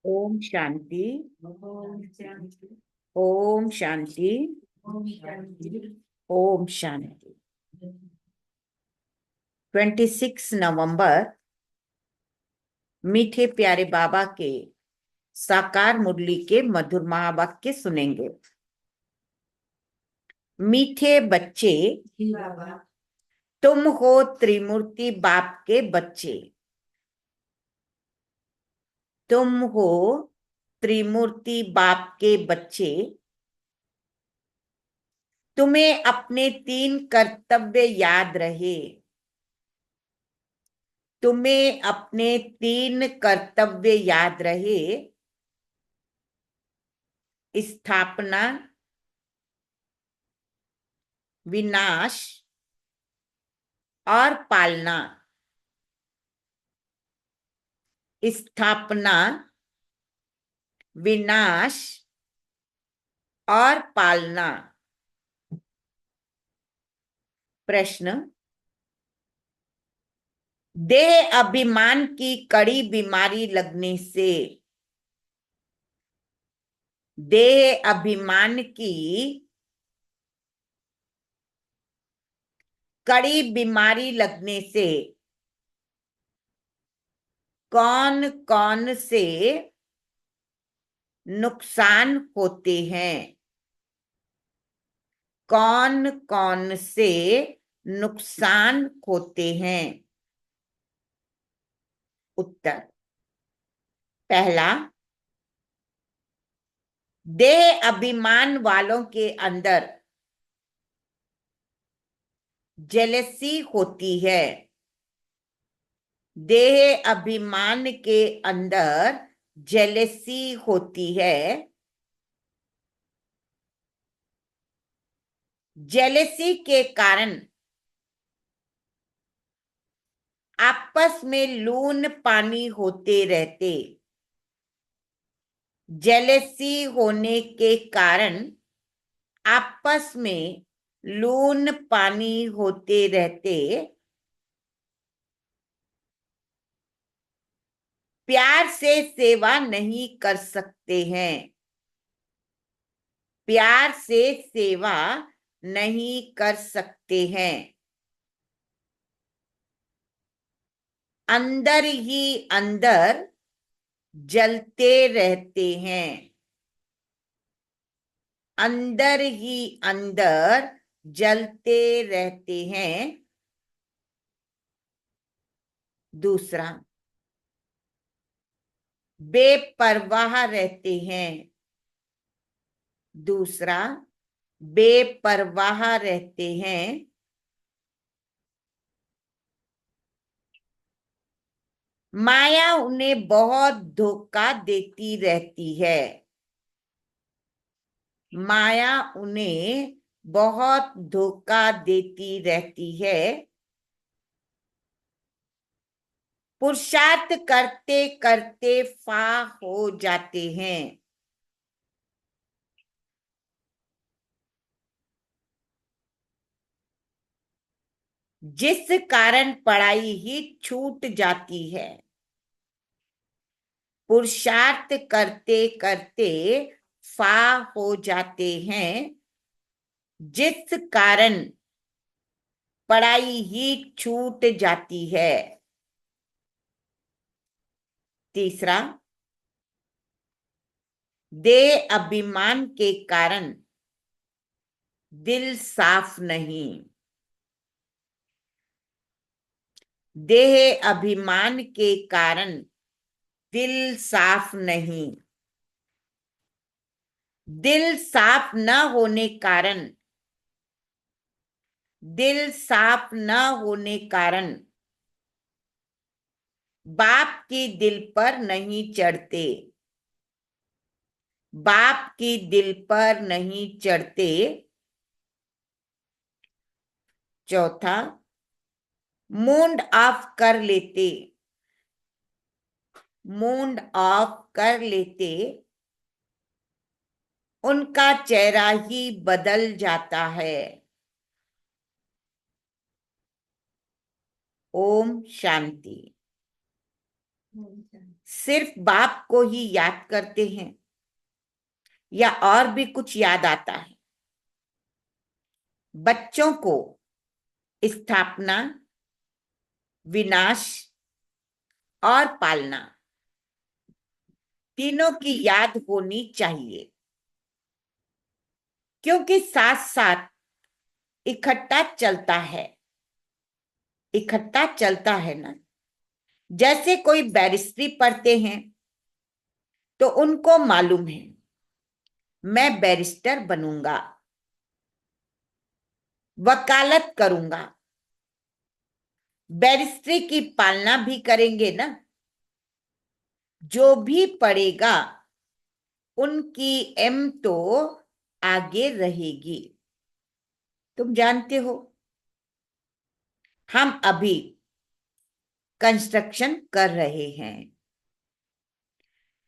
ओम शांति। ओम शांति। ओम शांति। ओम शांति। ओम शांति। 26 नवंबर मीठे प्यारे बाबा के साकार मुरली के मधुर महावाक्य सुनेंगे। मीठे बच्चे, जी बाबा। तुम हो त्रिमूर्ति बाप के बच्चे। तुम हो त्रिमूर्ति बाप के बच्चे। तुम्हें अपने 3 कर्तव्य याद रहे। तुम्हें अपने 3 कर्तव्य याद रहे। स्थापना, विनाश और पालना। स्थापना, विनाश और पालना। प्रश्न: देह अभिमान की कड़ी बीमारी लगने से, देह अभिमान की कड़ी बीमारी लगने से कौन कौन से नुकसान होते हैं? कौन कौन से नुकसान होते हैं? उत्तर: पहला, देह अभिमान वालों के अंदर जेलसी होती है। देह अभिमान के अंदर जेलसी होती है। जेलसी के कारण आपस में लून पानी होते रहते। जेलसी होने के कारण आपस में लून पानी होते रहते। प्यार से सेवा नहीं कर सकते हैं। प्यार से सेवा नहीं कर सकते हैं। अंदर ही अंदर जलते रहते हैं। अंदर ही अंदर जलते रहते हैं। दूसरा, बेपरवाह रहते हैं। दूसरा, बेपरवाह रहते हैं। माया उन्हें बहुत धोखा देती रहती है। माया उन्हें बहुत धोखा देती रहती है। पुरुषार्थ करते करते फा हो जाते हैं। जिस कारण पढ़ाई ही छूट जाती है। पुरुषार्थ करते करते फा हो जाते हैं, जिस कारण पढ़ाई ही छूट जाती है। तीसरा, देह अभिमान के कारण दिल साफ नहीं। देह अभिमान के कारण दिल साफ नहीं। दिल साफ न होने कारण, दिल साफ न होने कारण बाप की दिल पर नहीं चढ़ते। बाप की दिल पर नहीं चढ़ते। चौथा, मूड ऑफ कर लेते। मूड ऑफ कर लेते। उनका चेहरा ही बदल जाता है। ओम शांति। ओम शांति। सिर्फ बाप को ही याद करते हैं या और भी कुछ याद आता है? बच्चों को स्थापना, विनाश और पालना तीनों की याद होनी चाहिए, क्योंकि साथ साथ इकट्ठा चलता है ना। जैसे कोई बैरिस्ट्री पढ़ते हैं तो उनको मालूम है मैं बैरिस्टर बनूंगा, वकालत करूंगा, बैरिस्ट्री की पालना भी करेंगे ना। जो भी पढ़ेगा उनकी एम तो आगे रहेगी। तुम जानते हो, हम अभी कंस्ट्रक्शन कर रहे हैं,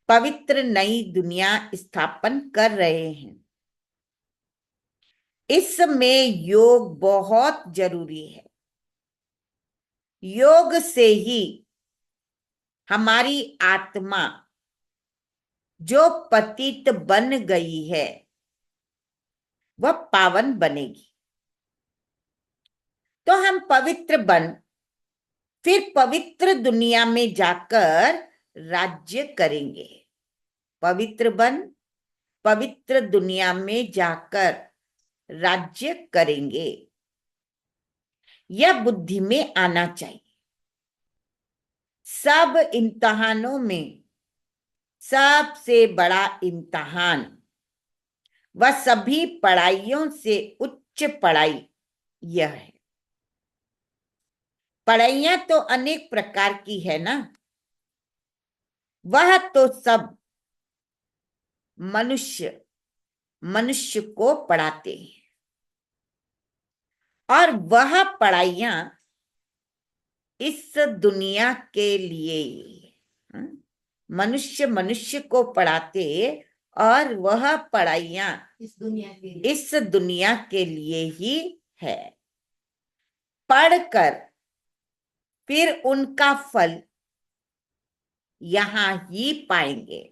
पवित्र नई दुनिया स्थापन कर रहे हैं। इसमें योग बहुत जरूरी है। योग से ही हमारी आत्मा जो पतित बन गई है वह पावन बनेगी। तो हम पवित्र बन फिर पवित्र दुनिया में जाकर राज्य करेंगे। पवित्र बन पवित्र दुनिया में जाकर राज्य करेंगे, यह बुद्धि में आना चाहिए। सब इम्तहानों में सबसे बड़ा इम्तहान वह सभी पढ़ाइयों से उच्च पढ़ाई यह है। पढ़ाइयां तो अनेक प्रकार की है ना, वह तो सब मनुष्य को पढ़ाते हैं, और वह पढ़ाइयां इस दुनिया के लिए। मनुष्य को पढ़ाते और वह पढ़ाइयां इस दुनिया के लिए ही है। पढ़कर फिर उनका फल यहां ही पाएंगे।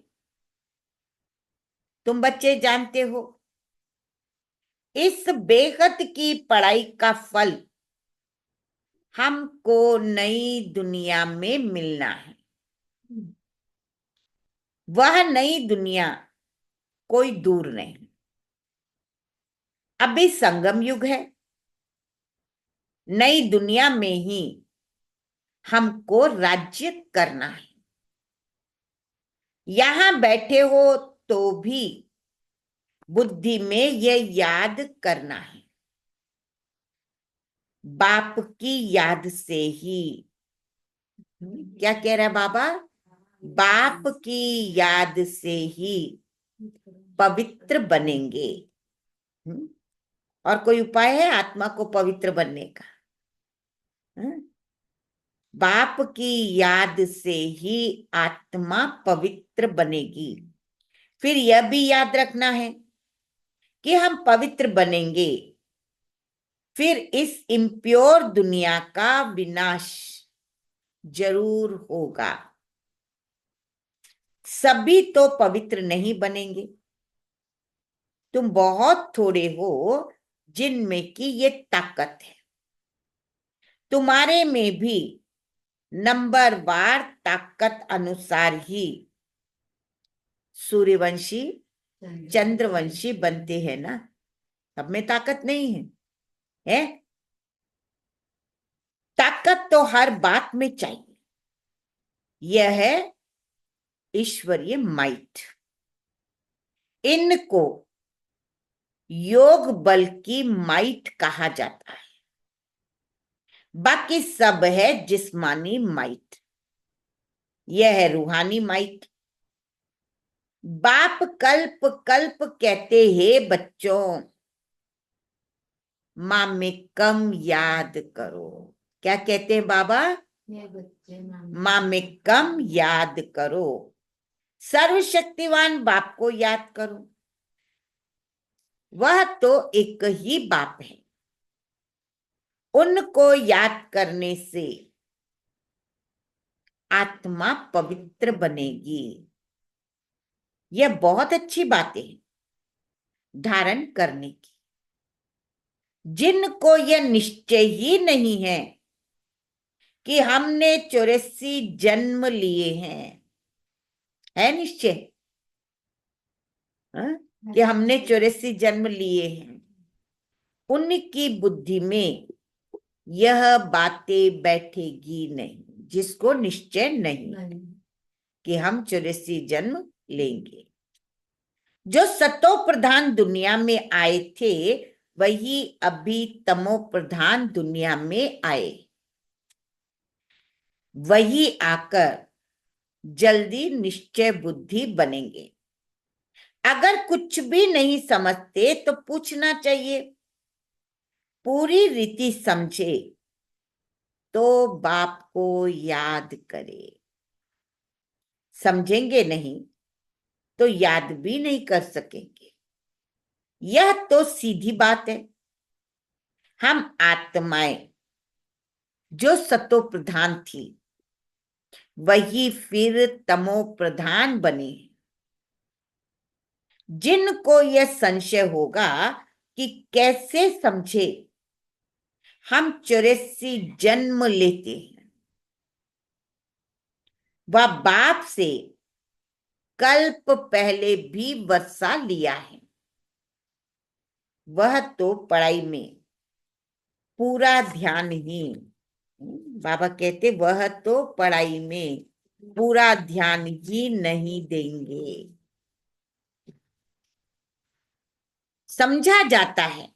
तुम बच्चे जानते हो, इस बेहद की पढ़ाई का फल हमको नई दुनिया में मिलना है। वह नई दुनिया कोई दूर नहीं। अभी संगम युग है, नई दुनिया में ही हमको राज्य करना है। यहां बैठे हो तो भी बुद्धि में यह याद करना है, बाप की याद से ही। क्या कह रहा है बाबा? बाप की याद से ही पवित्र बनेंगे। और कोई उपाय है आत्मा को पवित्र बनने का? बाप की याद से ही आत्मा पवित्र बनेगी। फिर यह भी याद रखना है कि हम पवित्र बनेंगे, फिर इस इम्प्योर दुनिया का विनाश जरूर होगा। सभी तो पवित्र नहीं बनेंगे। तुम बहुत थोड़े हो जिनमें की ये ताकत है। तुम्हारे में भी नंबरवार ताकत अनुसार ही सूर्यवंशी चंद्रवंशी बनते हैं ना। सब में ताकत नहीं है, है? ताकत तो हर बात में चाहिए। यह है ईश्वरीय माइट। इनको योग बल की माइट कहा जाता है। बाकी सब है जिस्मानी माइट, यह है रूहानी माइट। बाप कल्प कल्प कहते हैं बच्चों, माँ में कम याद करो। क्या कहते हैं बाबा? माँ में कम याद करो, सर्वशक्तिवान बाप को याद करो। वह तो एक ही बाप है। उनको याद करने से आत्मा पवित्र बनेगी। यह बहुत अच्छी बातें हैं धारण करने की। जिनको यह निश्चय ही नहीं है कि हमने 84 जन्म लिए हैं, है निश्चय कि हमने 84 जन्म लिए हैं, उनकी बुद्धि में यह बातें बैठेगी नहीं। जिसको निश्चय नहीं कि हम 84 जन्म लेंगे। जो सतो प्रधान दुनिया में आए थे वही अभी तमो प्रधान दुनिया में आए। वही आकर जल्दी निश्चय बुद्धि बनेंगे। अगर कुछ भी नहीं समझते तो पूछना चाहिए, पूरी रीति समझे तो बाप को याद करे। समझेंगे नहीं तो याद भी नहीं कर सकेंगे। यह तो सीधी बात है। हम आत्माएं जो सतो प्रधान थी वही फिर तमो प्रधान बने। जिनको यह संशय होगा कि कैसे समझे हम 84 जन्म लेते हैं, वह बाप से कल्प पहले भी वर्षा लिया है। वह तो पढ़ाई में पूरा ध्यान ही, बाबा कहते वह तो पढ़ाई में पूरा ध्यान ही नहीं देंगे। समझा जाता है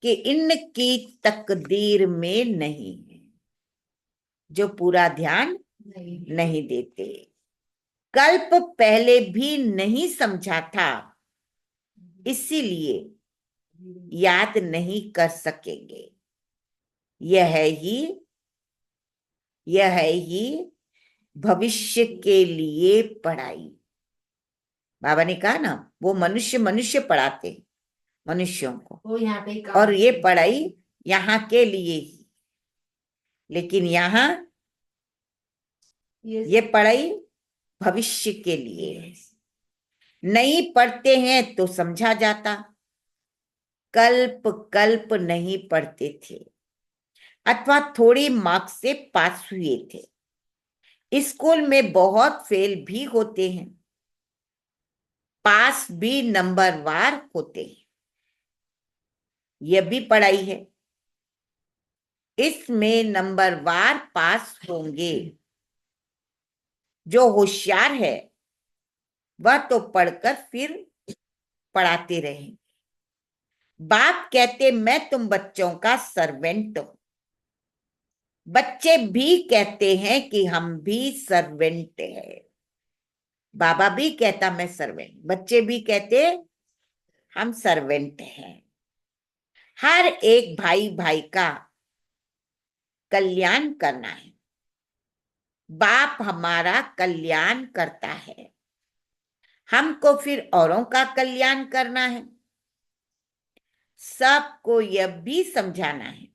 कि इनकी तकदीर में नहीं है। जो पूरा ध्यान नहीं देते, कल्प पहले भी नहीं समझा था, इसीलिए याद नहीं कर सकेंगे। यह ही भविष्य के लिए पढ़ाई। बाबा ने कहा ना, वो मनुष्य पढ़ाते मनुष्यों को, वो यहाँ पे और ये पढ़ाई यहाँ के लिए ही। लेकिन यहाँ ये पढ़ाई भविष्य के लिए है। नहीं पढ़ते हैं तो समझा जाता, कल्प नहीं पढ़ते थे अथवा थोड़ी मार्क्स से पास हुए थे। स्कूल में बहुत फेल भी होते हैं, पास भी नंबरवार होते हैं। यह भी पढ़ाई है। इसमें नंबरवार पास होंगे। जो होशियार है वह तो पढ़कर फिर पढ़ाते रहेंगे। बाप कहते मैं तुम बच्चों का सर्वेंट हूं। बच्चे भी कहते हैं कि हम भी सर्वेंट है। बाबा भी कहता मैं सर्वेंट, बच्चे भी कहते हम सर्वेंट हैं। हर एक भाई भाई का कल्याण करना है। बाप हमारा कल्याण करता है, हमको फिर औरों का कल्याण करना है। सबको यह भी समझाना है,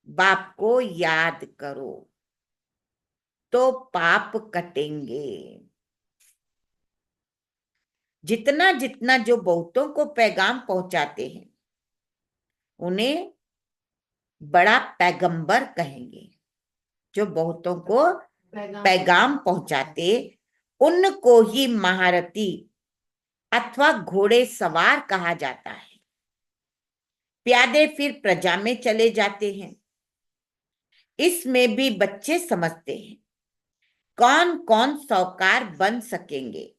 बाप को याद करो तो पाप कटेंगे। जितना जितना जो बहुतों को पैगाम पहुंचाते हैं उन्हें बड़ा पैगंबर कहेंगे। जो बहुतों को पैगाम पहुंचाते उनको ही महारथी अथवा घोड़े सवार कहा जाता है। प्यादे फिर प्रजा में चले जाते हैं। इसमें भी बच्चे समझते हैं कौन कौन साहूकार बन सकेंगे।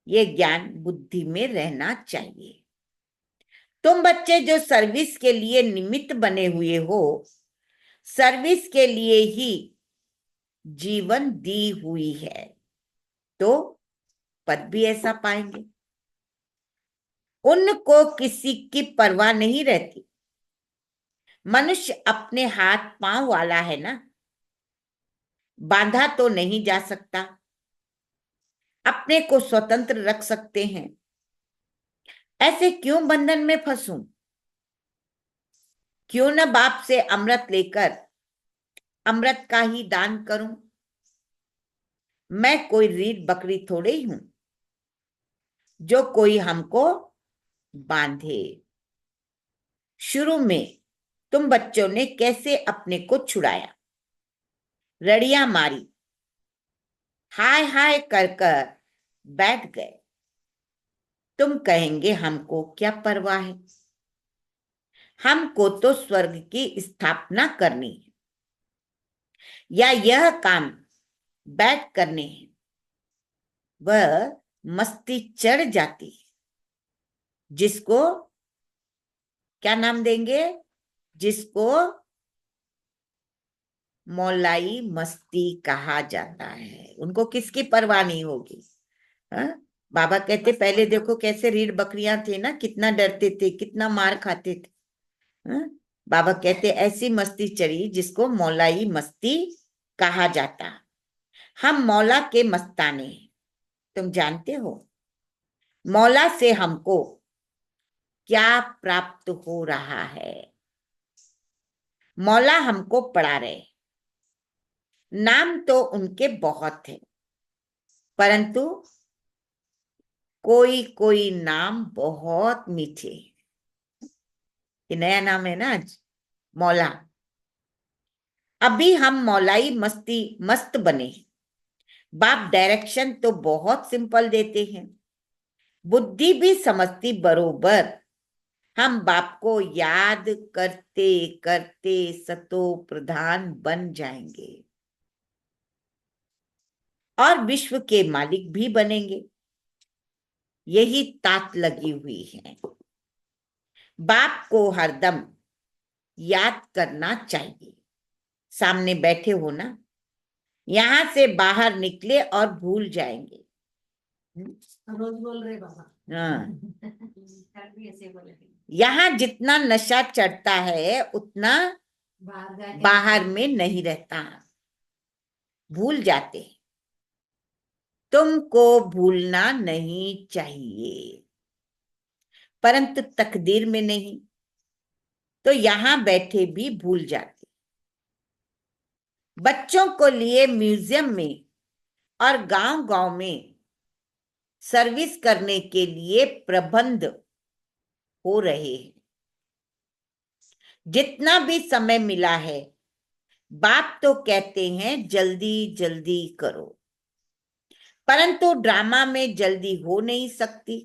ये ज्ञान बुद्धि में रहना चाहिए। तुम बच्चे जो सर्विस के लिए निमित्त बने हुए हो, सर्विस के लिए ही जीवन दी हुई है, तो पद भी ऐसा पाएंगे। उनको किसी की परवाह नहीं रहती। मनुष्य अपने हाथ पांव वाला है ना, बांधा तो नहीं जा सकता। अपने को स्वतंत्र रख सकते हैं, ऐसे क्यों बंधन में फंसूं? क्यों न बाप से अमृत लेकर अमृत का ही दान करूं? मैं कोई रीढ़ बकरी थोड़े ही हूं जो कोई हमको बांधे। शुरू में तुम बच्चों ने कैसे अपने को छुड़ाया, रड़ियां मारी, हाय हाय कर कर बैठ गए। तुम कहेंगे हमको क्या परवाह है, हमको तो स्वर्ग की स्थापना करनी है, या यह काम बैठ करने हैं। वह मस्ती चढ़ जाती है जिसको क्या नाम देंगे, जिसको मौलाई मस्ती कहा जाता है। उनको किसकी परवाह नहीं होगी। हाँ? बाबा कहते पहले देखो कैसे रीढ़ बकरियां थे ना, कितना डरते थे, कितना मार खाते थे। हाँ? बाबा कहते ऐसी मस्ती चढ़ी जिसको मौलाई मस्ती कहा जाता। हम मौला के मस्ताने हैं। तुम जानते हो मौला से हमको क्या प्राप्त हो रहा है? मौला हमको पढ़ा रहे। नाम तो उनके बहुत थे, परंतु कोई कोई नाम बहुत मीठे। ये नया नाम है ना आज, मौला। अभी हम मौलाई मस्ती मस्त बने। बाप डायरेक्शन तो बहुत सिंपल देते हैं, बुद्धि भी समझती बरोबर। हम बाप को याद करते करते सतो प्रधान बन जाएंगे और विश्व के मालिक भी बनेंगे। यही तात लगी हुई है। बाप को हरदम याद करना चाहिए। सामने बैठे हो ना, यहां से बाहर निकले और भूल जाएंगे। रोज बोल रहे बाबा। हाँ, कल भी ऐसे बोले थे। यहाँ जितना नशा चढ़ता है उतना बाहर में नहीं रहता, भूल जाते हैं। तुमको भूलना नहीं चाहिए, परंतु तकदीर में नहीं, तो यहां बैठे भी भूल जाते। बच्चों को लिए म्यूजियम में और गांव गांव में सर्विस करने के लिए प्रबंध हो रहे हैं। जितना भी समय मिला है, बाप तो कहते हैं जल्दी जल्दी करो, परंतु ड्रामा में जल्दी हो नहीं सकती।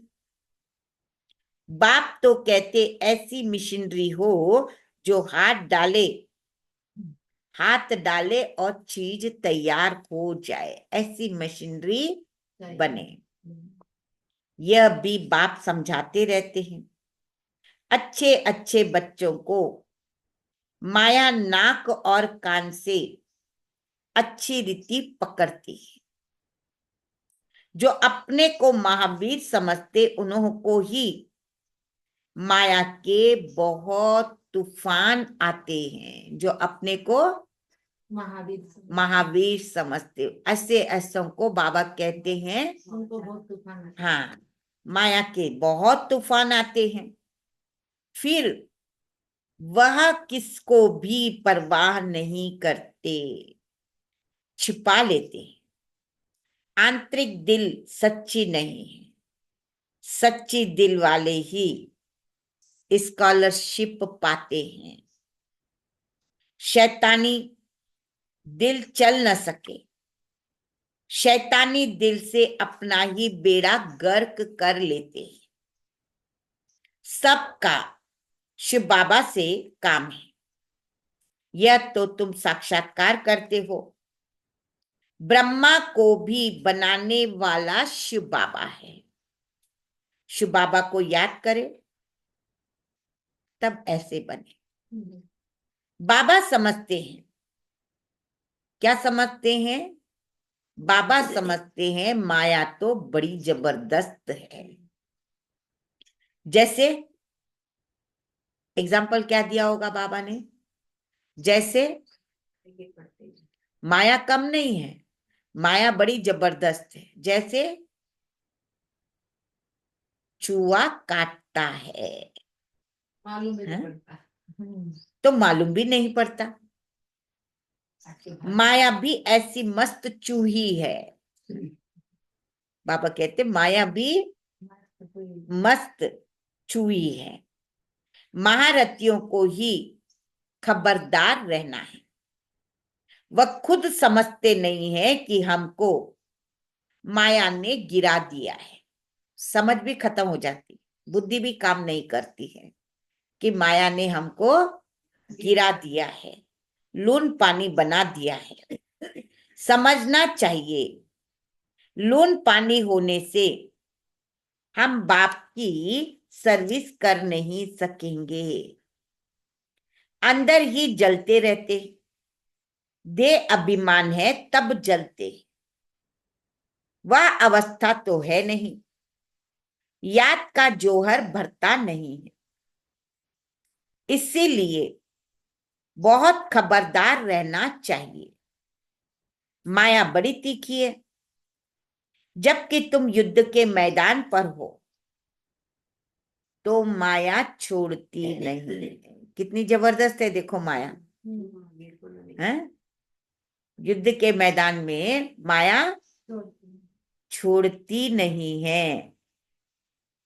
बाप तो कहते ऐसी मशीनरी हो जो हाथ डाले और चीज तैयार हो जाए, ऐसी मशीनरी बने। यह भी बाप समझाते रहते हैं। अच्छे अच्छे बच्चों को माया नाक और कान से अच्छी रीति पकड़ती है। जो अपने को महावीर समझते उन्हों को ही माया के बहुत तूफान आते हैं। जो अपने को महावीर समझते, ऐसे ऐसों को बाबा कहते हैं उनको बहुत तूफान आते हैं। हाँ, माया के बहुत तूफान आते हैं। फिर वह किसको भी परवाह नहीं करते, छिपा लेते हैं। आंतरिक दिल सच्ची नहीं है, सच्ची दिल वाले ही स्कॉलरशिप पाते हैं। शैतानी दिल चल न सके, शैतानी दिल से अपना ही बेड़ा गर्क कर लेते हैं। सबका शिव बाबा से काम है, यह तो तुम साक्षात्कार करते हो। ब्रह्मा को भी बनाने वाला शिव बाबा है। शिव बाबा को याद करे तब ऐसे बने। बाबा समझते हैं, क्या समझते हैं? बाबा समझते हैं माया तो बड़ी जबरदस्त है। जैसे एग्जाम्पल क्या दिया होगा बाबा ने? जैसे माया कम नहीं है, माया बड़ी जबरदस्त है। जैसे चूहा काटता है, मालूम भी नहीं हैं? पड़ता। तो मालूम भी नहीं पड़ता। माया भी ऐसी मस्त चूही है। बाबा कहते माया भी मस्त चूही है। महारथियों को ही खबरदार रहना है। वह खुद समझते नहीं है कि हमको माया ने गिरा दिया है। समझ भी खत्म हो जाती, बुद्धि भी काम नहीं करती है कि माया ने हमको गिरा दिया है, लून पानी बना दिया है। समझना चाहिए, लून पानी होने से हम बाप की सर्विस कर नहीं सकेंगे। अंदर ही जलते रहते, देह अभिमान है तब जलते, वह अवस्था तो है नहीं। याद का जोहर भरता नहीं है। इसीलिए बहुत खबरदार रहना चाहिए। माया बड़ी तीखी है। जबकि तुम युद्ध के मैदान पर हो तो माया छोड़ती नहीं। कितनी जबरदस्त है देखो माया, है? युद्ध के मैदान में माया छोड़ती नहीं है।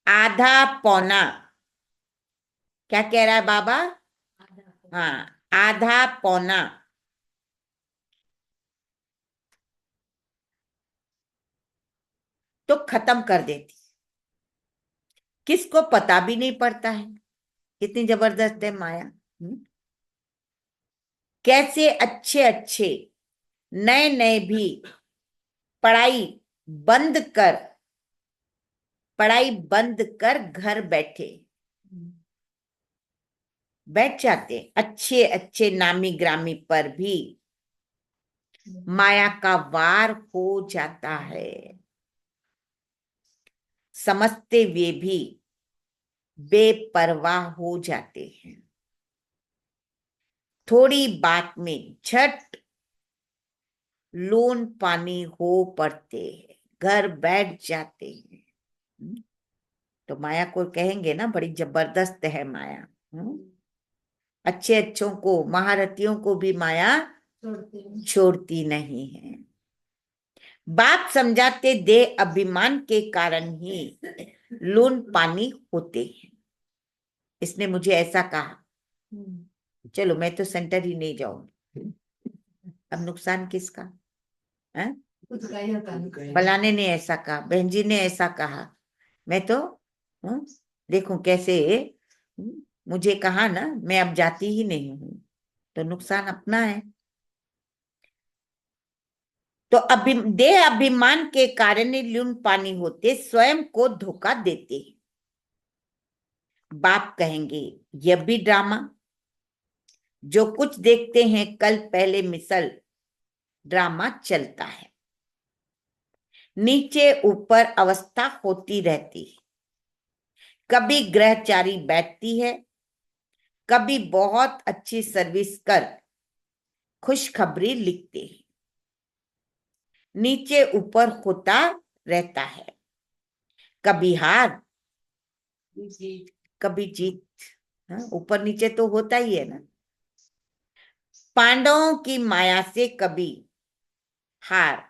आधा पौना, क्या कह रहा है बाबा? हाँ, आधा पौना तो खत्म कर देती, किसको पता भी नहीं पड़ता है। कितनी जबरदस्त है माया। कैसे अच्छे अच्छे नए नए भी पढ़ाई बंद कर, पढ़ाई बंद कर घर बैठ जाते, अच्छे अच्छे नामी ग्रामी पर भी माया का वार हो जाता है। समझते हुए भी बेपरवाह हो जाते हैं। थोड़ी बात में झट लून पानी हो पड़ते हैं, घर बैठ जाते हैं। तो माया को कहेंगे ना बड़ी जबरदस्त है माया। अच्छे अच्छों को, महारथियों को भी माया छोड़ती नहीं है। बाप समझाते देह अभिमान के कारण ही लून पानी होते हैं। इसने मुझे ऐसा कहा, चलो मैं तो सेंटर ही नहीं जाऊंगी। अब नुकसान किसका है? फलाने ने ऐसा कहा, बहन जी ने ऐसा कहा, मैं तो देखूं कैसे। मुझे कहा ना, मैं अब जाती ही नहीं हूं, तो नुकसान अपना है। तो देह अभिमान के कारण ही लून पानी होते, स्वयं को धोखा देते। बाप कहेंगे यह भी ड्रामा, जो कुछ देखते हैं कल पहले मिसल ड्रामा चलता है। नीचे ऊपर अवस्था होती रहती है। कभी ग्रहचारी बैठती है, कभी बहुत अच्छी सर्विस कर खुशखबरी लिखते हैं। नीचे ऊपर होता रहता है, कभी हार कभी जीत। ऊपर नीचे तो होता ही है ना। पांडवों की माया से कभी हार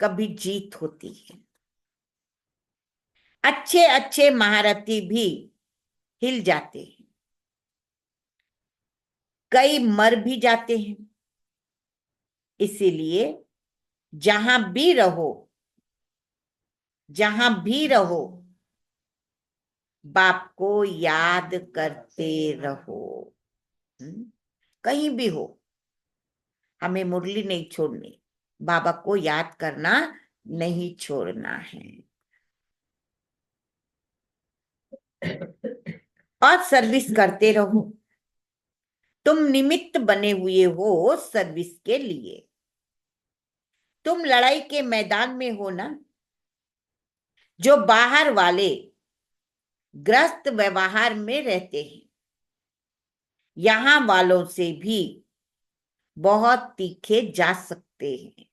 कभी जीत होती है। अच्छे अच्छे महारथी भी हिल जाते हैं, कई मर भी जाते हैं। इसीलिए जहां भी रहो, जहां भी रहो, बाप को याद करते रहो। कहीं भी हो, हमें मुरली नहीं छोड़नी, बाबा को याद करना नहीं छोड़ना है। और सर्विस करते रहो। तुम निमित्त बने हुए हो सर्विस के लिए। तुम लड़ाई के मैदान में हो ना। जो बाहर वाले ग्रस्त व्यवहार में रहते हैं, यहां वालों से भी बहुत तीखे जा सकते हैं।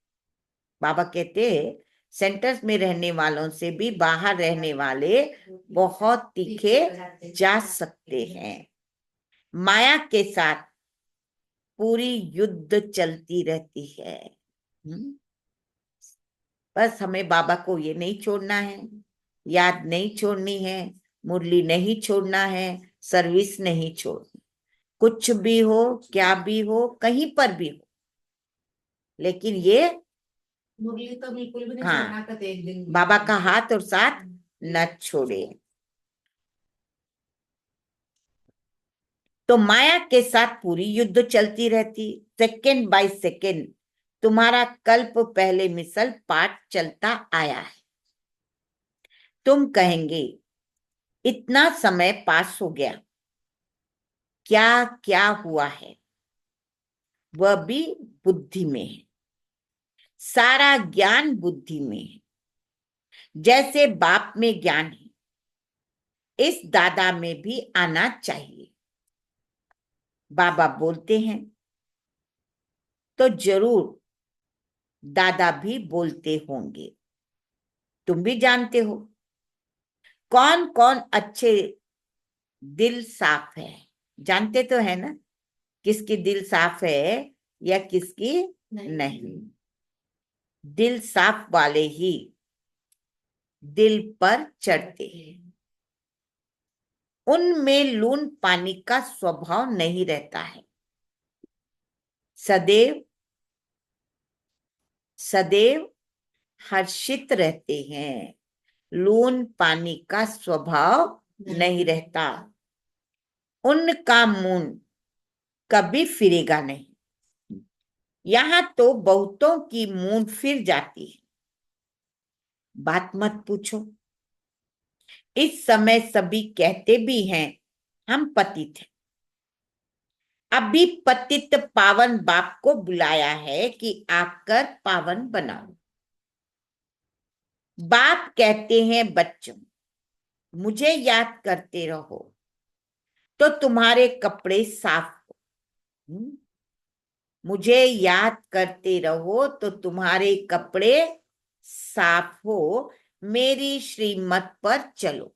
बाबा कहते हैं सेंटर्स में रहने वालों से भी बाहर रहने वाले बहुत तीखे जा सकते हैं। माया के साथ पूरी युद्ध चलती रहती है। बस हमें बाबा को ये नहीं छोड़ना है, याद नहीं छोड़नी है, मुरली नहीं छोड़ना है, सर्विस नहीं छोड़नी। कुछ भी हो, क्या भी हो, कहीं पर भी हो, लेकिन ये मुरली तो बिल्कुल भी नहीं हाँ, छोड़ना कभी एक दिन भी। बाबा का हाथ और साथ न छोड़े। तो माया के साथ पूरी युद्ध चलती रहती, सेकेंड बाय सेकेंड तुम्हारा कल्प पहले मिसल पाठ चलता आया है। तुम कहेंगे इतना समय पास हो गया, क्या क्या हुआ है? वह भी बुद्धि में है, सारा ज्ञान बुद्धि में है। जैसे बाप में ज्ञान है, इस दादा में भी आना चाहिए। बाबा बोलते हैं तो जरूर दादा भी बोलते होंगे। तुम भी जानते हो कौन कौन अच्छे दिल साफ है। जानते तो है ना किसकी दिल साफ है या किसकी नहीं। दिल साफ वाले ही दिल पर चढ़ते हैं। उनमें लून पानी का स्वभाव नहीं रहता है, सदैव सदैव हर्षित रहते हैं। लून पानी का स्वभाव नहीं रहता। उनका मुंह कभी फिरेगा नहीं। यहां तो बहुतों की मुंह फिर जाती है। बात मत पूछो। इस समय सभी कहते भी हैं हम पतित हैं। अभी पतित पावन बाप को बुलाया है कि आकर पावन बनाओ। बाप कहते हैं बच्चों मुझे याद करते रहो तो तुम्हारे कपड़े साफ हो। मुझे याद करते रहो तो तुम्हारे कपड़े साफ हो। मेरी श्रीमत पर चलो।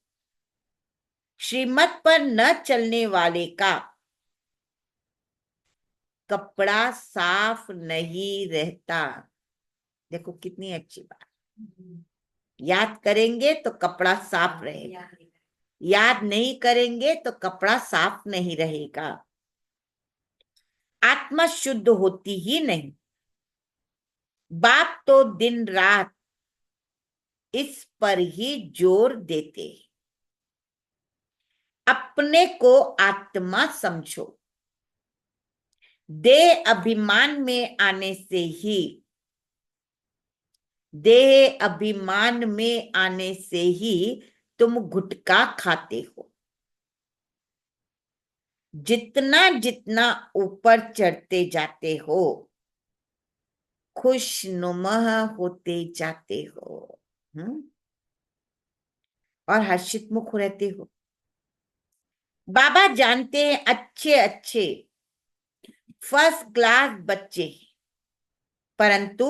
श्रीमत पर न चलने वाले का कपड़ा साफ नहीं रहता। देखो कितनी अच्छी बात। याद करेंगे तो कपड़ा साफ रहेगा, याद नहीं करेंगे तो कपड़ा साफ नहीं रहेगा। आत्मा शुद्ध होती ही नहीं। बाप तो दिन रात इस पर ही जोर देते हैं। अपने को आत्मा समझो। देह अभिमान में आने से ही देह अभिमान में आने से ही तुम गुटखा खाते हो। जितना जितना ऊपर चढ़ते जाते हो खुशनुमा होते जाते हो। और हर्षित मुख रहते हो। बाबा जानते हैं अच्छे अच्छे फर्स्ट क्लास बच्चे हैं, परंतु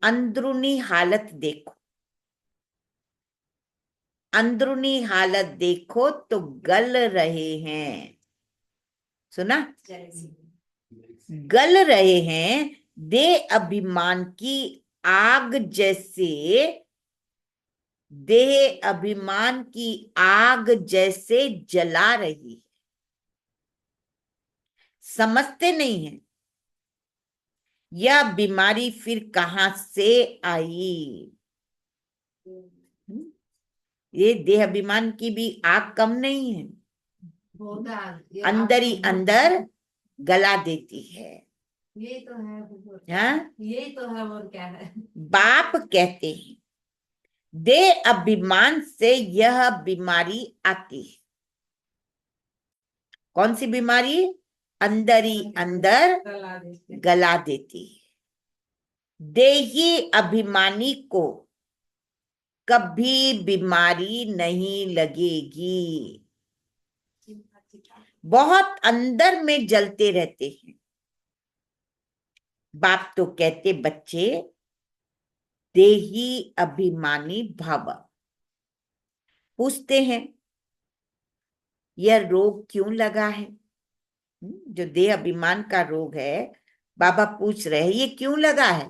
अंदरूनी हालत देखो। अंदरूनी हालत देखो तो गल रहे हैं। सुना? गल रहे हैं। दे अभिमान की आग जैसे देह अभिमान की आग जैसे जला रही है। समझते नहीं है यह बीमारी फिर कहां से आई। ये देह अभिमान की भी आग कम नहीं है, अंदर ही अंदर गला देती है। ये तो है। हाँ, ये तो है और क्या है। बाप कहते हैं देह अभिमान से यह बीमारी आती है। कौन सी बीमारी? अंदर ही अंदर गला देती है। देही अभिमानी को कभी बीमारी नहीं लगेगी। बहुत अंदर में जलते रहते हैं। बाप तो कहते बच्चे देही अभिमानी भाव। पूछते हैं यह रोग क्यों लगा है? जो देह अभिमान का रोग है, बाबा पूछ रहे हैं ये क्यों लगा है?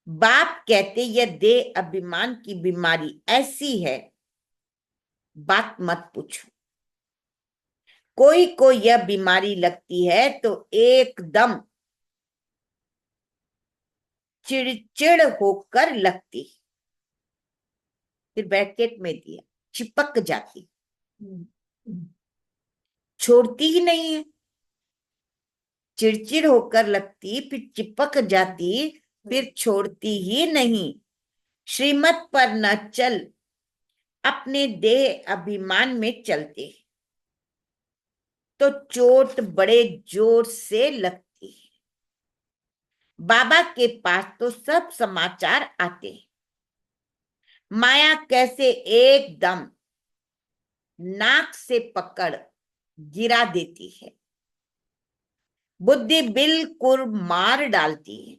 बाप कहते यह देह अभिमान की बीमारी ऐसी है, बात मत पूछो। कोई को यह बीमारी लगती है तो एकदम चिड़चिड़ होकर लगती, फिर ब्रैकेट में दिया चिपक जाती, छोड़ती ही नहीं है। चिड़चिड़ होकर लगती, फिर चिपक जाती, फिर छोड़ती ही नहीं। श्रीमत पर न चल, अपने देह अभिमान में चलते तो चोट बड़े जोर से लगती है। बाबा के पास तो सब समाचार आते हैं, माया कैसे एकदम नाक से पकड़ गिरा देती है, बुद्धि बिल्कुल मार डालती है,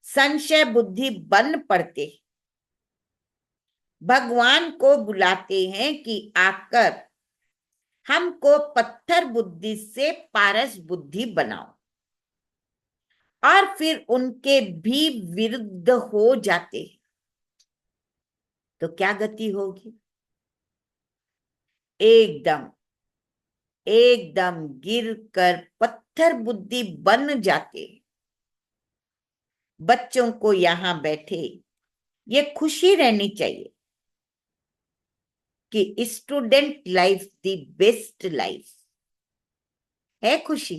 संशय बुद्धि बन पड़ते, भगवान को बुलाते हैं कि आकर हमको पत्थर बुद्धि से पारस बुद्धि बनाओ, और फिर उनके भी विरुद्ध हो जाते हैं तो क्या गति होगी? एकदम एकदम गिर कर पत्थर बुद्धि बन जाते। बच्चों को यहां बैठे ये खुशी रहनी चाहिए कि student life the best life है। खुशी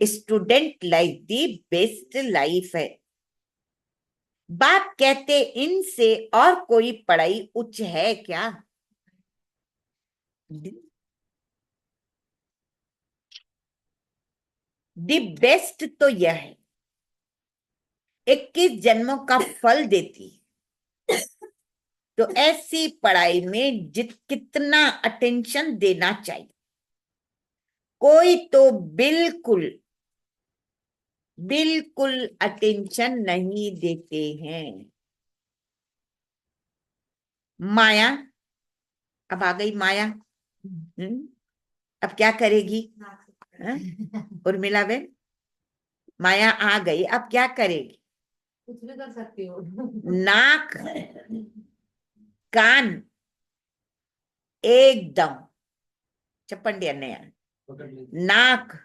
student life the best life है। बाप कहते इनसे और कोई पढ़ाई उच्च है क्या? द बेस्ट तो यह है, 21 जन्मों का फल देती है। तो ऐसी पढ़ाई में कितना अटेंशन देना चाहिए। कोई तो बिल्कुल बिल्कुल अटेंशन नहीं देते हैं। माया अब आ गई, माया अब क्या करेगी? उर्मिला बहन, माया आ गई, अब क्या करेगी? कुछ भी कर सकती हो। नाक कान एकदम चपंडिया नहीं है। नाक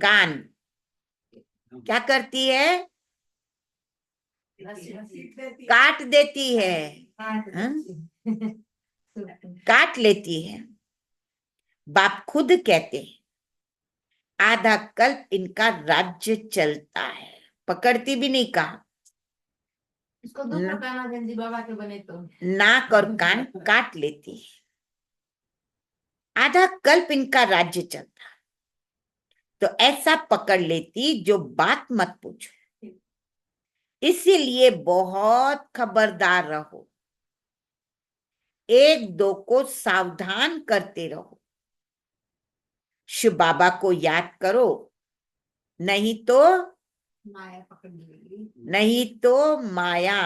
कान क्या करती है? काट देती है, काट लेती है। बाप खुद कहते हैं आधा कल्प इनका राज्य चलता है, पकड़ती भी नहीं कहा। इसको दुख बताना जी बाबा के बने तो नाक और कान काट लेती है, आधा कल्प इनका राज्य चलता, तो ऐसा पकड़ लेती जो बात मत पूछो। इसीलिए बहुत खबरदार रहो, एक दो को सावधान करते रहो। शिव बाबा को याद करो, नहीं तो माया पकड़ लेगी, नहीं तो माया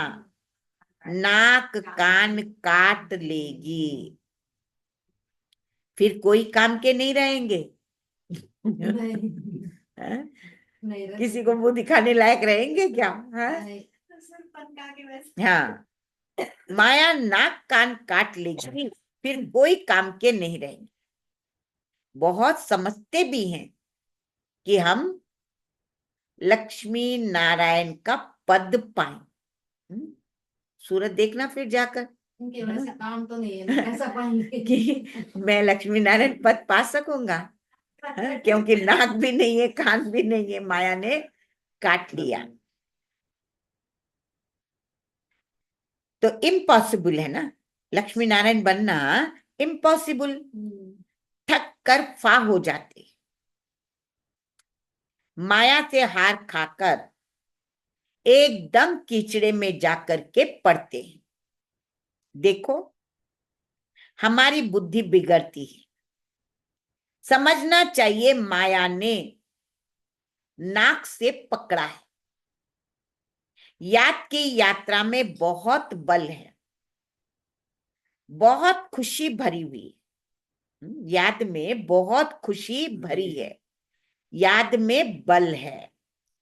नाक कान काट लेगी, फिर कोई काम के नहीं रहेंगे। नहीं किसी को मुंह दिखाने लायक रहेंगे क्या? हाँ, माया नाक कान काट लेगी, फिर कोई काम के नहीं रहेंगे। बहुत समझते भी हैं कि हम लक्ष्मी नारायण का पद पाए। सूरत देखना फिर जाकर, इनके वैसा काम तो नहीं है, कैसा पाएंगे कि मैं लक्ष्मी नारायण पद पा सकूंगा? क्योंकि नाक भी नहीं है, कान भी नहीं है, माया ने काट लिया। तो इम्पॉसिबल है ना, लक्ष्मी नारायण बनना इम्पॉसिबल। थक कर फा हो जाते, माया से हार खाकर एकदम कीचड़े में जाकर के पड़ते हैं। देखो हमारी बुद्धि बिगड़ती है। समझना चाहिए माया ने नाक से पकड़ा है। याद की यात्रा में बहुत बल है, बहुत खुशी भरी हुई, याद में बहुत खुशी भरी है, याद में बल है,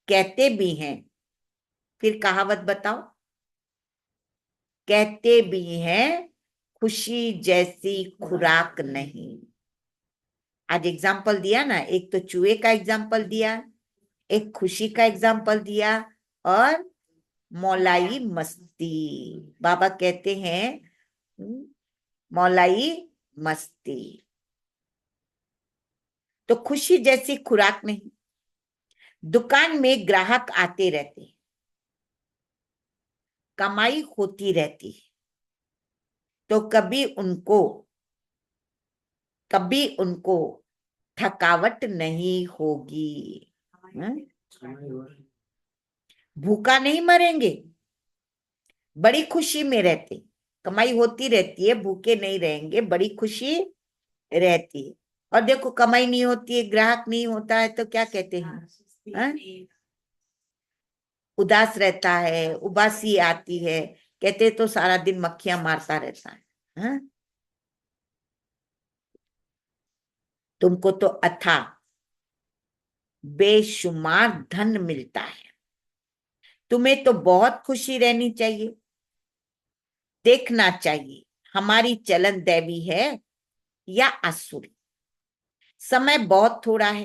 कहते भी हैं। फिर कहावत बताओ। कहते भी हैं खुशी जैसी खुराक नहीं। आज एग्जाम्पल दिया ना, एक तो चूहे का एग्जाम्पल दिया, एक खुशी का एग्जाम्पल दिया, और मौलाई मस्ती। बाबा कहते हैं मौलाई मस्ती। तो खुशी जैसी खुराक नहीं। दुकान में ग्राहक आते रहते, कमाई होती रहती है, तो कभी उनको थकावट नहीं होगी। भूखा नहीं मरेंगे, बड़ी खुशी में रहते, कमाई होती रहती है, भूखे नहीं रहेंगे, बड़ी खुशी रहती है। और देखो कमाई नहीं होती है, ग्राहक नहीं होता है, तो क्या कहते हैं? उदास रहता है, उबासी आती है, कहते तो सारा दिन मक्खियां मारता रहता है। हाँ? तुमको तो अथाह बेशुमार धन मिलता है, तुम्हें तो बहुत खुशी रहनी चाहिए। देखना चाहिए हमारी चलन दैवी है या आसुरी। समय बहुत थोड़ा है,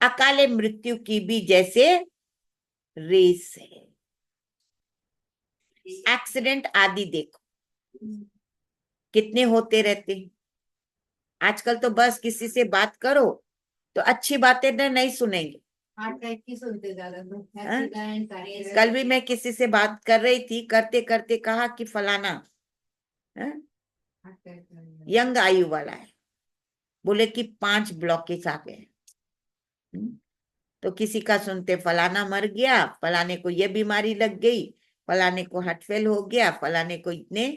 अकाले मृत्यु की भी जैसे रेस है। एक्सीडेंट आदि देखो कितने होते रहते हैं। आजकल तो बस किसी से बात करो तो अच्छी बातें नहीं सुनेंगे। सुनते ज्यादा लोग हाँ? एक्सीडेंट कल भी मैं किसी से बात कर रही थी, करते करते कहा कि फलाना यंग आयु वाला है, बोले कि 5 ब्लॉकेज आ गए। तो किसी का सुनते फलाना मर गया, फलाने को ये बीमारी लग गई, फलाने को हार्ट फेल हो गया, फलाने को इतने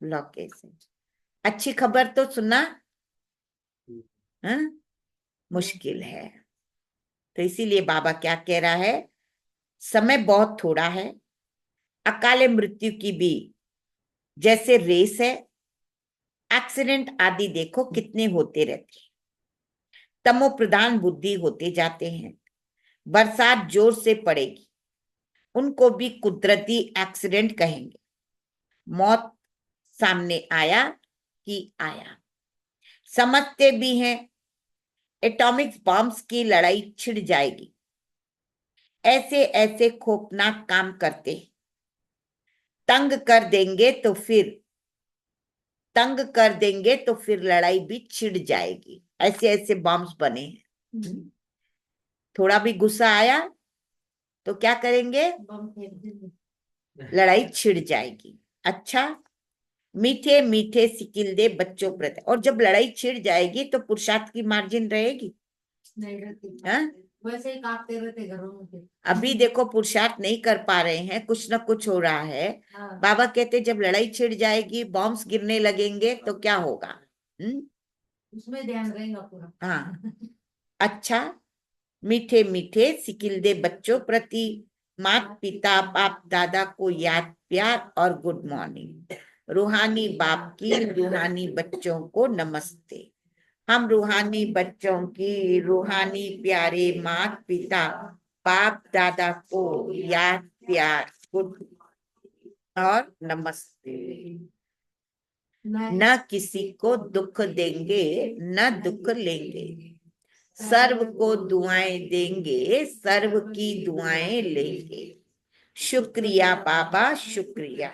ब्लॉकेज है। अच्छी खबर तो सुनना मुश्किल है। तो इसीलिए बाबा क्या कह रहा है, समय बहुत थोड़ा है, अकाले मृत्यु की भी जैसे रेस है। एक्सीडेंट आदि देखो कितने होते रहते हैं, तमो प्रधान बुद्धि होते जाते हैं। बरसात जोर से पड़ेगी, उनको भी कुदरती एक्सीडेंट कहेंगे। मौत सामने आया कि आया, समझते भी हैं एटॉमिक बॉम्ब्स की लड़ाई छिड़ जाएगी। ऐसे ऐसे खौफनाक काम करते, तंग कर देंगे तो फिर लड़ाई भी छिड़ जाएगी। ऐसे ऐसे बॉम्ब्स बने हैं। थोड़ा भी गुस्सा आया तो क्या करेंगे, लड़ाई छिड़ जाएगी। अच्छा, मीठे मीठे सिकिल दे बच्चों प्रति। और जब लड़ाई छिड़ जाएगी तो पुरुषार्थ की मार्जिन रहेगी नहीं रहती। हाँ? वैसे ही कांपते रहते घरों में। अभी देखो पुरुषार्थ नहीं कर पा रहे हैं, कुछ ना कुछ हो रहा है। हाँ। बाबा कहते जब लड़ाई छिड़ जाएगी, बॉम्ब्स गिरने लगेंगे तो क्या होगा? उसमें ध्यान रहेगा पूरा। हाँ। अच्छा, मीठे मीठे सिकिल दे बच्चों प्रति, माता पिता बाप दादा को याद प्यार और गुड मॉर्निंग। रूहानी बाप की रूहानी बच्चों को नमस्ते। हम रूहानी बच्चों की रूहानी प्यारे माता पिता बाप दादा को याद प्यार गुड और नमस्ते। न किसी को दुख देंगे न दुख लेंगे, सर्व को दुआएं देंगे, सर्व की दुआएं लेंगे। शुक्रिया बाबा शुक्रिया,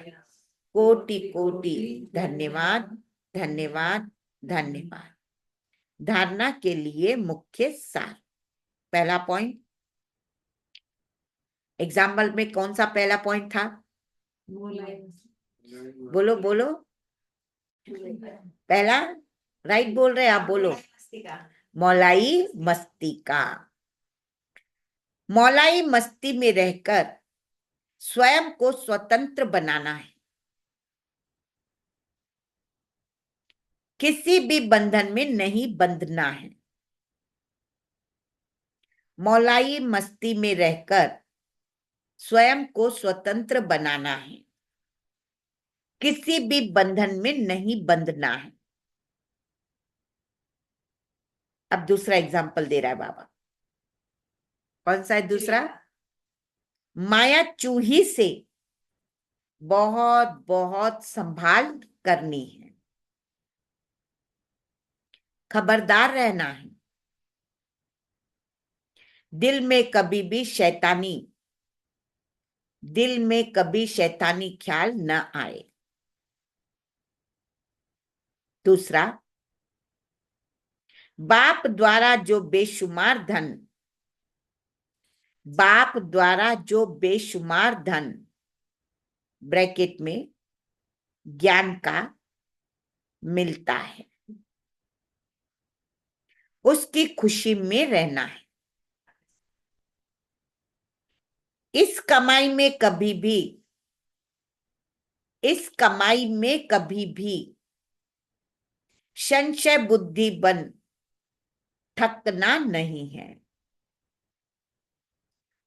कोटि कोटि धन्यवाद धन्यवाद धन्यवाद। धारणा के लिए मुख्य सार। पहला पॉइंट, एग्जाम्पल में कौन सा पहला पॉइंट था? बोलो बोलो। पहला राइट बोल रहे आप, बोलो। मौलाई मस्ती का। मौलाई मस्ती में रहकर स्वयं को स्वतंत्र बनाना है, किसी भी बंधन में नहीं बंधना है। मौलाई मस्ती में रहकर स्वयं को स्वतंत्र बनाना है, किसी भी बंधन में नहीं बंधना है। अब दूसरा एग्जाम्पल दे रहा है बाबा। कौन सा है दूसरा? माया चूही से बहुत बहुत संभाल करनी है, खबरदार रहना है, दिल में कभी भी शैतानी दिल में कभी शैतानी ख्याल न आए। दूसरा, बाप द्वारा जो बेशुमार धन बाप द्वारा जो बेशुमार धन ब्रैकेट में ज्ञान का मिलता है, उसकी खुशी में रहना है। इस कमाई में कभी भी संशय बुद्धि बन थकना नहीं है।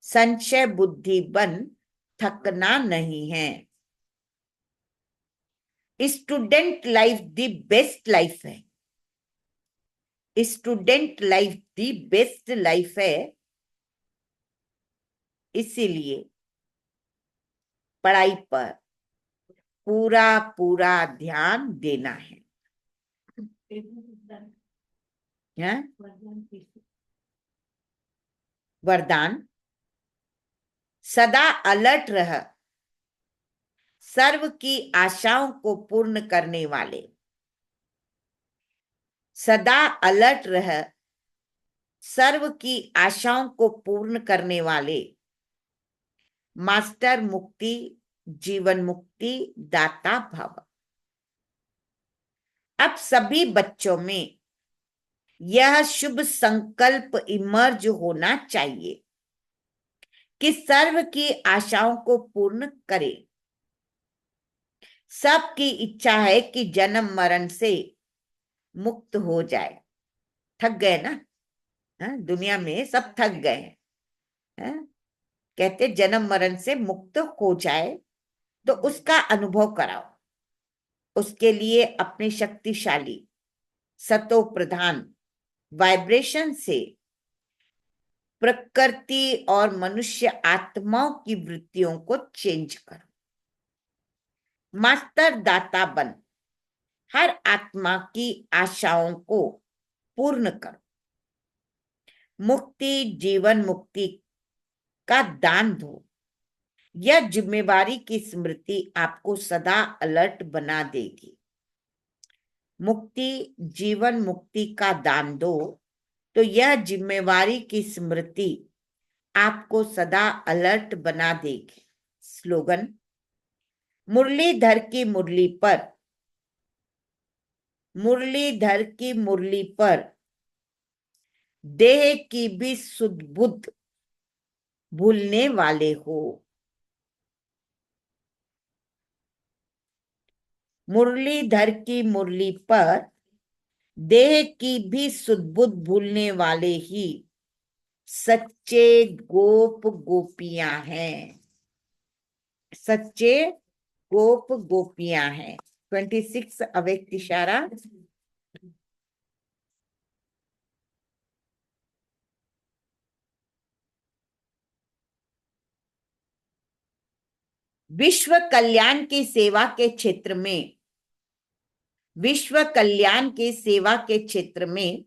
संशय बुद्धि बन थकना नहीं है। Student life the best life है। Student life the best life है। इसीलिए पढ़ाई पर पूरा पूरा ध्यान देना है। वरदान, सदा अलर्ट रह, सर्व की आशाओं को पूर्ण करने वाले। सदा अलर्ट रह, सर्व की आशाओं को पूर्ण करने वाले मास्टर मुक्ति, जीवन मुक्ति दाता भव। अब सभी बच्चों में यह शुभ संकल्प इमर्ज होना चाहिए कि सर्व की आशाओं को पूर्ण करे। सबकी इच्छा है कि जन्म मरण से मुक्त हो जाए। थक गए ना? दुनिया में सब थक गए हैं। कहते जन्म मरण से मुक्त हो जाए, तो उसका अनुभव कराओ। उसके लिए अपने शक्तिशाली सतो प्रधान वाइब्रेशन से प्रकृति और मनुष्य आत्माओं की वृत्तियों को चेंज करो। मास्टर दाता बन हर आत्मा की आशाओं को पूर्ण करो। मुक्ति, जीवन मुक्ति का दान दो। यह जिम्मेवारी की स्मृति आपको सदा अलर्ट बना देगी। मुक्ति, जीवन मुक्ति का दान दो, तो यह जिम्मेवारी की स्मृति आपको सदा अलर्ट बना देगी। स्लोगन, मुरलीधर की मुरली पर, मुरलीधर की मुरली पर देह की भी सुध बुद्ध भूलने वाले हो। मुरलीधर की मुरली पर देह की भी सुध-बुध भूलने वाले ही सच्चे गोप गोपियां हैं। सच्चे गोप गोपियां हैं। 26 अव्यक्त इशारा। विश्व कल्याण की सेवा के क्षेत्र में, विश्व कल्याण की सेवा के क्षेत्र में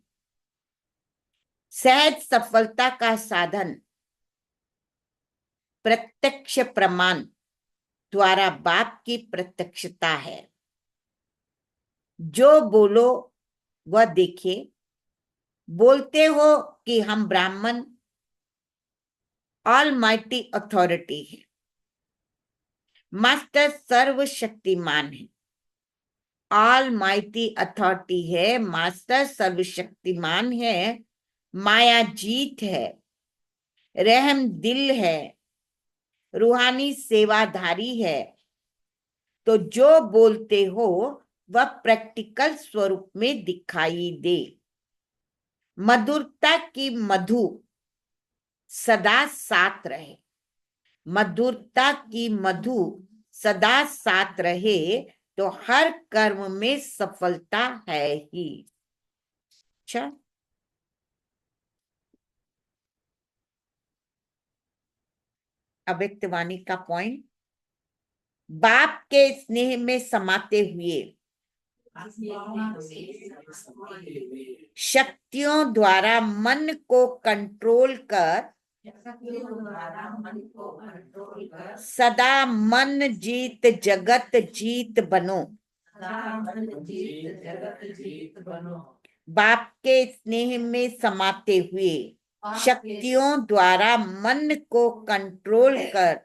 सहज सफलता का साधन प्रत्यक्ष प्रमाण द्वारा बाप की प्रत्यक्षता है। जो बोलो वह देखे। बोलते हो कि हम ब्राह्मण ऑलमाइटी अथॉरिटी है, मास्टर सर्वशक्तिमान है। ऑलमाइटी अथॉरिटी है, मास्टर सर्वशक्तिमान है, माया जीत है, रहम दिल है, रूहानी सेवाधारी है। तो जो बोलते हो वह प्रैक्टिकल स्वरूप में दिखाई दे। मधुरता की मधु सदा साथ रहे। मधुरता की मधु सदा साथ रहे तो हर कर्म में सफलता है ही। अच्छा, अव्यक्त वाणी का पॉइंट, बाप के स्नेह में समाते हुए शक्तियों द्वारा मन को कंट्रोल कर सदा मन जीत जगत जीत बनो। बाप के स्नेह में समाते हुए शक्तियों द्वारा मन को कंट्रोल कर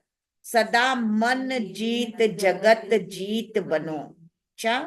सदा मन जीत जगत जीत बनो। अच्छा,